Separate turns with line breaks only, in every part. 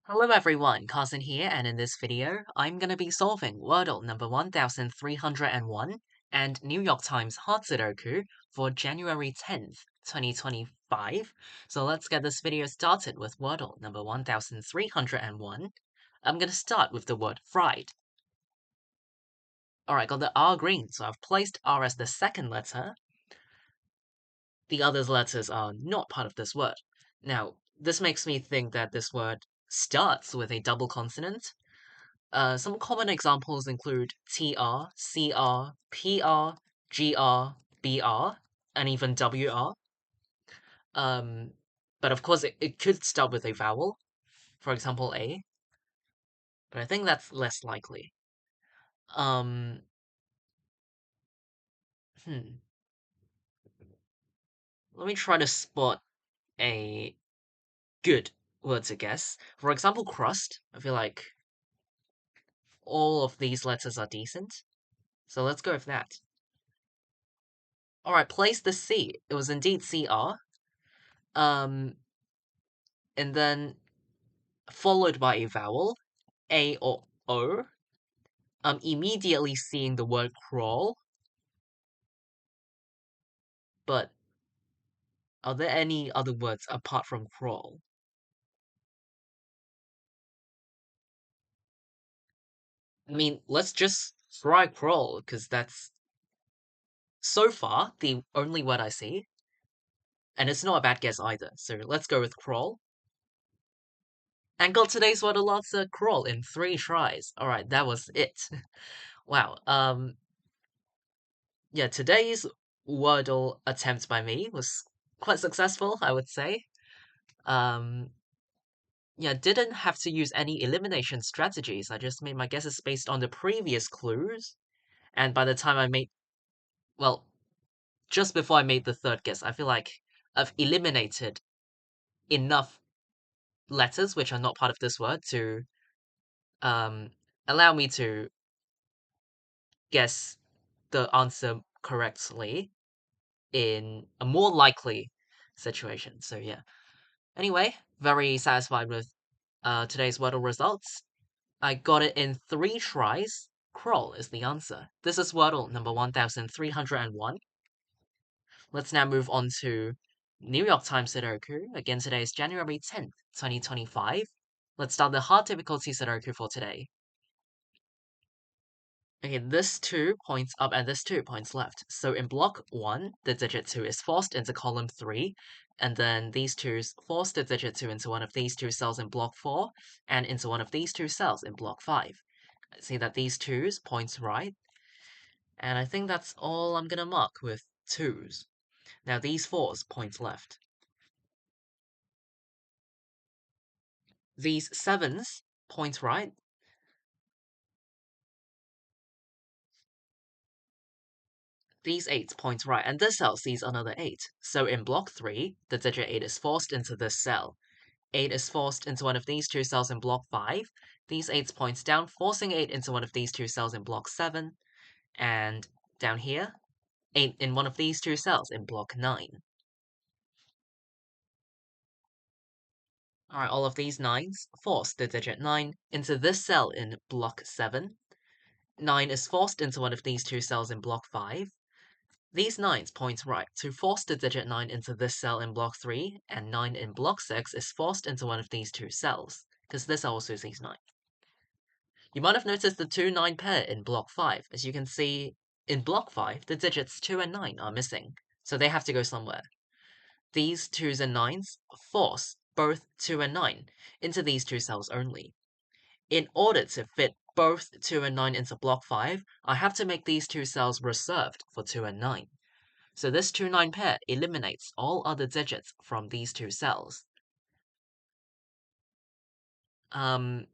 Hello everyone, Carson here, and in this video, I'm gonna be solving Wordle number 1301 and New York Times Hard Sudoku for January 10th, 2025. So let's get this video started with Wordle number 1301. I'm gonna start with the word fried. Alright, got the R green, so I've placed R as the second letter. The other letters are not part of this word. Now, this makes me think that this word starts with a double consonant. Some common examples include TR, CR, PR, GR, BR, and even WR. Um, but of course, it could start with a vowel, for example, A, but I think that's less likely. Um, hmm. Let me try to spot a good word to guess. For example, crust. I feel like all of these letters are decent. So let's go with that. Alright, place the C. It was indeed CR. And then followed by a vowel, A or O. I'm immediately seeing the word crawl, but are there any other words apart from crawl? I mean, let's just try crawl, because that's so far the only word I see, and it's not a bad guess either. So let's go with crawl. And got today's Wordle answer, crawl, in 3 tries. Alright, that was it. Wow. Yeah, today's Wordle attempt by me was quite successful, I would say. Um, yeah, didn't have to use any elimination strategies. I just made my guesses based on the previous clues. And by the time I made, well, just before I made the third guess, I feel like I've eliminated enough letters which are not part of this word to um, allow me to guess the answer correctly in a more likely situation. So yeah. Anyway, very satisfied with today's Wordle results. I got it in 3 tries. Crawl is the answer. This is Wordle number 1301. Let's now move on to New York Times Sudoku. Again, today is January 10th, 2025. Let's start the hard difficulty Sudoku for today. Okay, this 2 points up and this 2 points left. So in block 1, the digit 2 is forced into column 3, and then these 2's force the digit 2 into one of these 2 cells in block 4, and into one of these 2 cells in block 5. See that these 2's points right, and I think that's all I'm gonna mark with 2's. Now these 4's points left. These 7's points right. These 8's points right, and this cell sees another 8. So in block 3, the digit 8 is forced into this cell. 8 is forced into one of these 2 cells in block 5. These 8's points down, forcing 8 into one of these 2 cells in block 7. And down here, 8 in one of these 2 cells in block 9. Alright, all of these 9's force the digit 9 into this cell in block 7. 9 is forced into one of these 2 cells in block 5. These 9's point right to force the digit 9 into this cell in block 3, and 9 in block 6 is forced into one of these 2 cells, because this also sees 9. You might have noticed the 2-9 pair in block 5. As you can see, in block 5, the digits 2 and 9 are missing, so they have to go somewhere. These 2's and 9's force both 2 and 9 into these 2 cells only. In order to fit both 2 and 9 into block 5, I have to make these 2 cells reserved for 2 and 9. So this 2-9 pair eliminates all other digits from these 2 cells. Now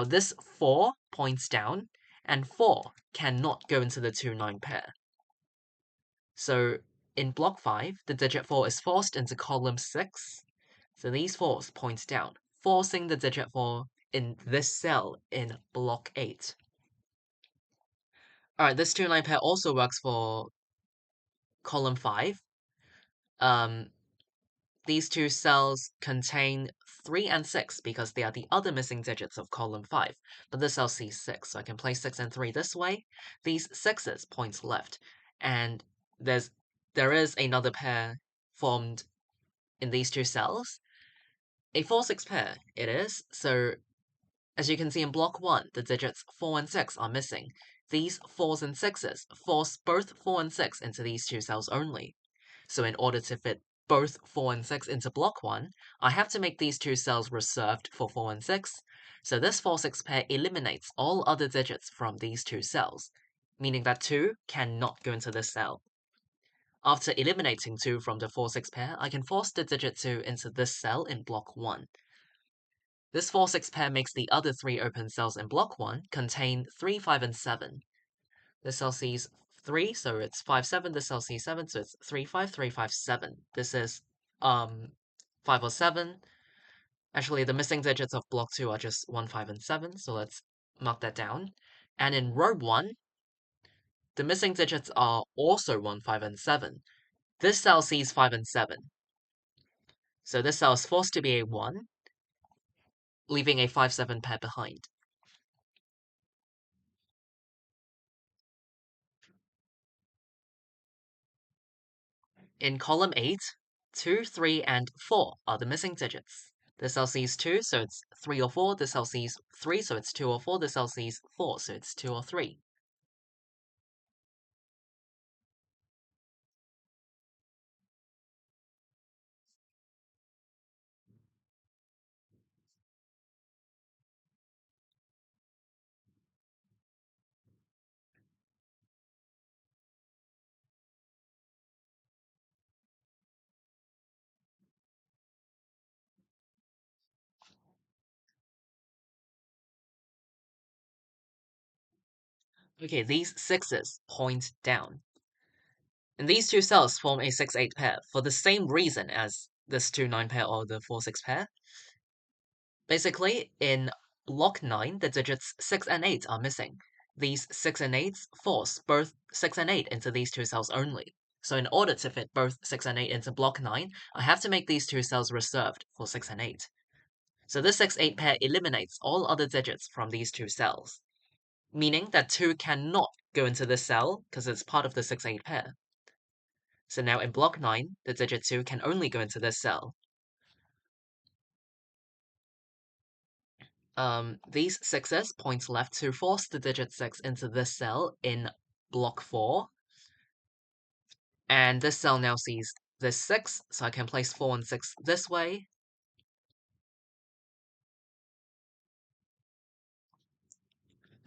this 4 points down, and 4 cannot go into the 2-9 pair. So in block 5, the digit 4 is forced into column 6. So these 4's points down, forcing the digit 4 in this cell in block 8. Alright, this 2-9 pair also works for column 5. these two cells contain 3 and 6 because they are the other missing digits of column 5. But this cell sees 6, so I can place 6 and 3 this way. These 6's points left. And there is another pair formed in these two cells. A 4-6 pair, it is. So as you can see in block 1, the digits 4 and 6 are missing. These 4's and 6's force both 4 and 6 into these two cells only. So in order to fit both 4 and 6 into block 1, I have to make these two cells reserved for 4 and 6. So this 4-6 pair eliminates all other digits from these two cells, meaning that 2 cannot go into this cell. After eliminating 2 from the 4-6 pair, I can force the digit 2 into this cell in block 1. This 4-6 pair makes the other 3 open cells in block 1 contain 3, 5, and 7. This cell sees 3, so it's 5, 7. This cell sees 7, so it's 3, 5, 3, 5, 7. This is 5 or 7. Actually, the missing digits of block 2 are just 1, 5, and 7, so let's mark that down. And in row 1, the missing digits are also 1, 5, and 7. This cell sees 5 and 7. So this cell is forced to be a 1, leaving a 5, 7 pair behind. In column 8, 2, 3, and 4 are the missing digits. This cell sees 2, so it's 3 or 4. This cell sees 3, so it's 2 or 4. This cell sees 4, so it's 2 or 3. Okay, these 6's point down. And these two cells form a 6-8 pair for the same reason as this 2-9 pair or the 4-6 pair. Basically, in block 9, the digits 6 and 8 are missing. These 6 and 8's force both 6 and 8 into these two cells only. So in order to fit both 6 and 8 into block 9, I have to make these two cells reserved for 6 and 8. So this 6-8 pair eliminates all other digits from these two cells, meaning that 2 cannot go into this cell because it's part of the 6-8 pair. So now in block 9, the digit 2 can only go into this cell. These 6's point left to force the digit 6 into this cell in block 4. And this cell now sees this 6, so I can place 4 and 6 this way.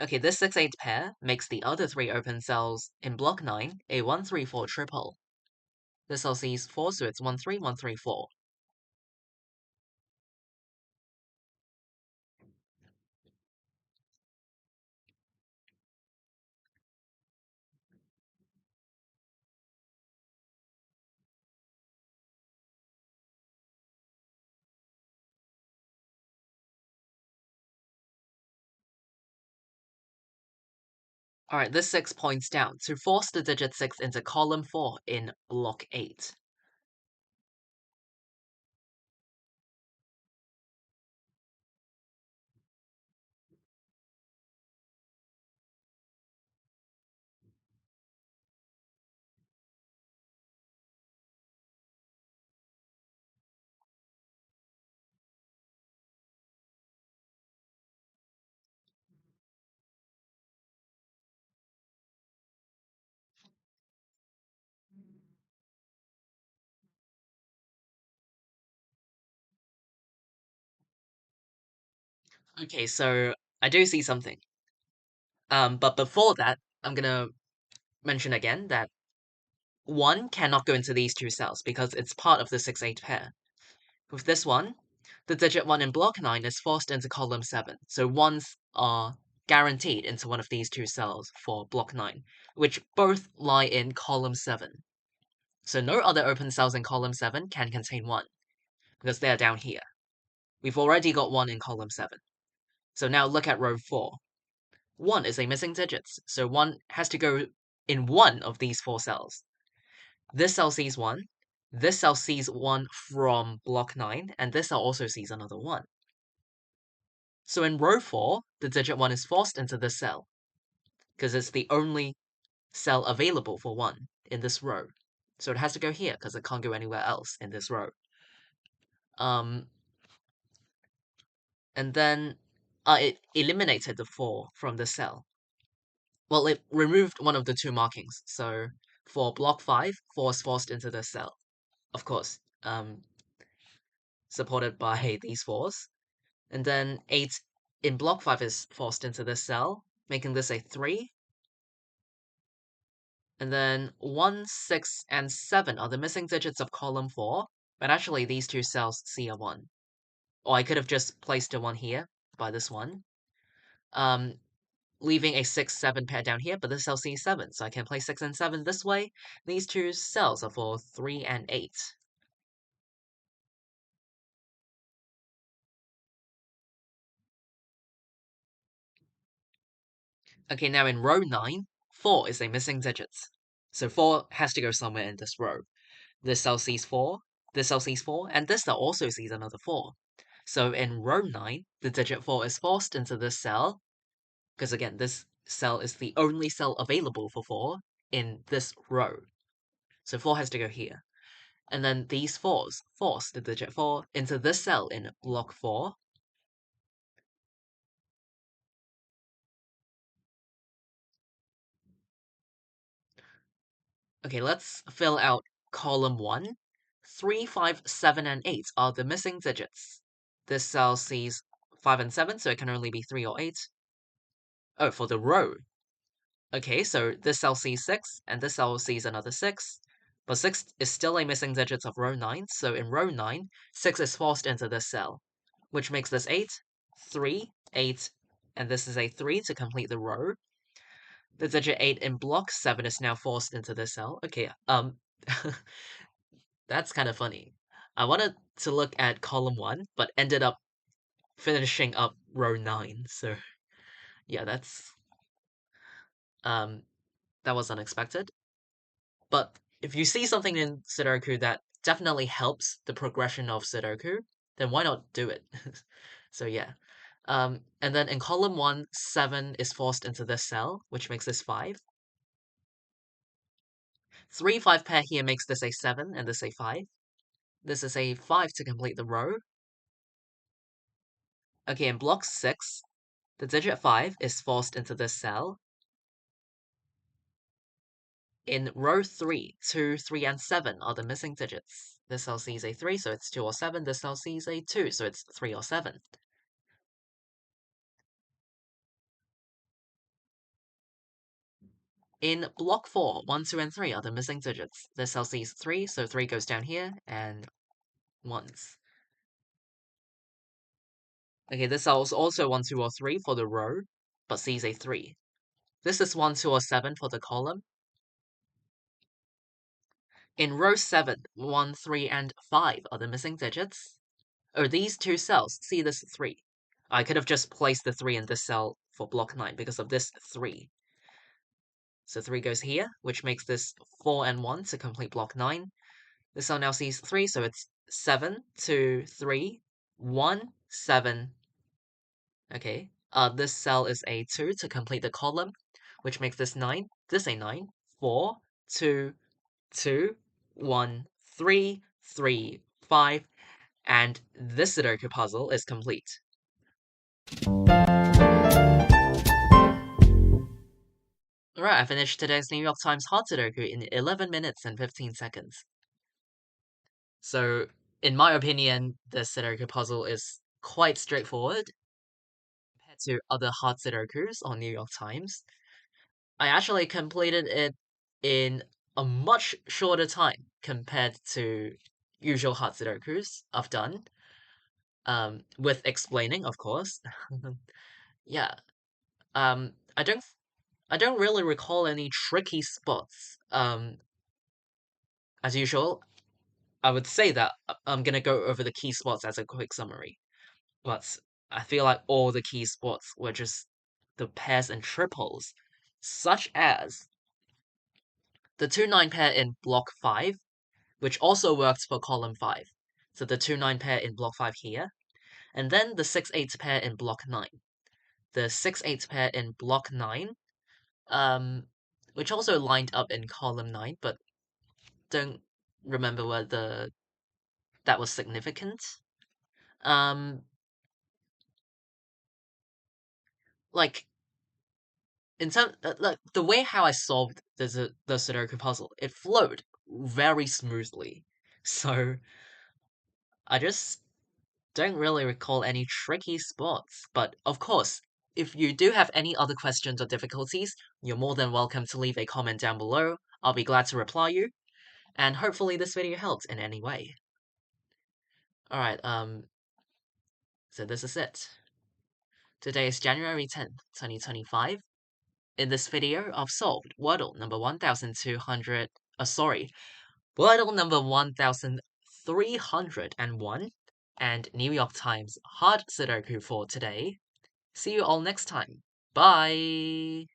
Okay, this 6-8 pair makes the other 3 open cells in block 9 a 1, 3, 4 triple. This cell sees 4, so it's 1, 3, 1, 3, 4. Alright, this 6 points down to force the digit 6 into column 4 in block 8. Okay, so I do see something. But before that, I'm gonna mention again that 1 cannot go into these two cells because it's part of the 6-8 pair. With this one, the digit 1 in block 9 is forced into column 7, so 1s are guaranteed into one of these two cells for block 9, which both lie in column 7. So no other open cells in column 7 can contain 1, because they're down here. We've already got 1 in column 7. So now look at row 4. 1 is a missing digit, so 1 has to go in one of these 4 cells. This cell sees 1, this cell sees 1 from block 9, and this cell also sees another 1. So in row 4, the digit 1 is forced into this cell, because it's the only cell available for 1 in this row. So it has to go here, because it can't go anywhere else in this row. And then it eliminated the 4 from the cell. Well, it removed one of the 2 markings, so for block 5, 4 is forced into the cell. Of course, supported by these 4s. And then 8 in block 5 is forced into this cell, making this a 3. And then 1, 6, and 7 are the missing digits of column 4, but actually these 2 cells see a 1. Or I could have just placed a 1 here by this one, leaving a 6, 7 pair down here, but this cell sees 7, so I can place 6 and 7 this way. These 2 cells are for 3 and 8. Okay, now in row 9, 4 is a missing digit. So 4 has to go somewhere in this row. This cell sees 4, this cell sees 4, and this cell also sees another 4. So in row 9, the digit 4 is forced into this cell, because again, this cell is the only cell available for 4 in this row. So 4 has to go here. And then these 4s force the digit 4 into this cell in block 4. Okay, let's fill out column 1. 3, 5, 7, and 8 are the missing digits. This cell sees 5 and 7, so it can only be 3 or 8. Oh, for the row. Okay, so this cell sees 6, and this cell sees another 6. But 6 is still a missing digit of row 9, so in row 9, 6 is forced into this cell, which makes this 8, 3, 8, and this is a 3 to complete the row. The digit 8 in block 7 is now forced into this cell. Okay, that's kind of funny. I wanted to look at column 1, but ended up finishing up row 9, so yeah, um that was unexpected. But if you see something in Sudoku that definitely helps the progression of Sudoku, then why not do it? So yeah. And then in column 1, 7 is forced into this cell, which makes this 5. 3, 5 pair here makes this a 7, and this a 5. This is a 5 to complete the row. Okay, in block 6, the digit 5 is forced into this cell. In row 3, 2, 3, and 7 are the missing digits. This cell sees a 3, so it's 2 or 7. This cell sees a 2, so it's 3 or 7. In block 4, 1, 2, and 3 are the missing digits. This cell sees 3, so 3 goes down here, and 1s. Okay, this cell is also 1, 2, or 3 for the row, but sees a 3. This is 1, 2, or 7 for the column. In row 7, 1, 3, and 5 are the missing digits. Oh, these 2 cells see this 3. I could have just placed the 3 in this cell for block 9 because of this 3. So 3 goes here, which makes this 4 and 1 to complete block 9. This cell now sees 3, so it's 7, 2, 3, 1, 7. Okay, this cell is a 2 to complete the column, which makes this 9, this a 9, 4, 2, 2, 1, 3, 3, 5, and this Sudoku puzzle is complete. Alright, I finished today's New York Times Hard Sudoku in 11 minutes and 15 seconds. So, in my opinion, the Sudoku puzzle is quite straightforward compared to other hard Sudokus on New York Times. I actually completed it in a much shorter time compared to usual hard Sudokus I've done. With explaining, of course. Yeah. I don't really recall any tricky spots. As usual, I would say that I'm gonna go over the key spots as a quick summary. But I feel like all the key spots were just the pairs and triples, such as the 2-9 pair in block 5, which also works for column 5. So the 2-9 pair in block 5 here, and then the 6-8 pair in block 9. The 6-8 pair in block 9, which also lined up in column 9, but don't remember whether that was significant. Like, in terms, like the way how I solved the Sudoku puzzle, it flowed very smoothly. So I just don't really recall any tricky spots. But of course, if you do have any other questions or difficulties, you're more than welcome to leave a comment down below. I'll be glad to reply you, and hopefully this video helped in any way. Alright, so this is it. Today is January 10th, 2025. In this video, I've solved Wordle number 1200, Wordle number 1301 and New York Times Hard Sudoku for today. See you all next time. Bye!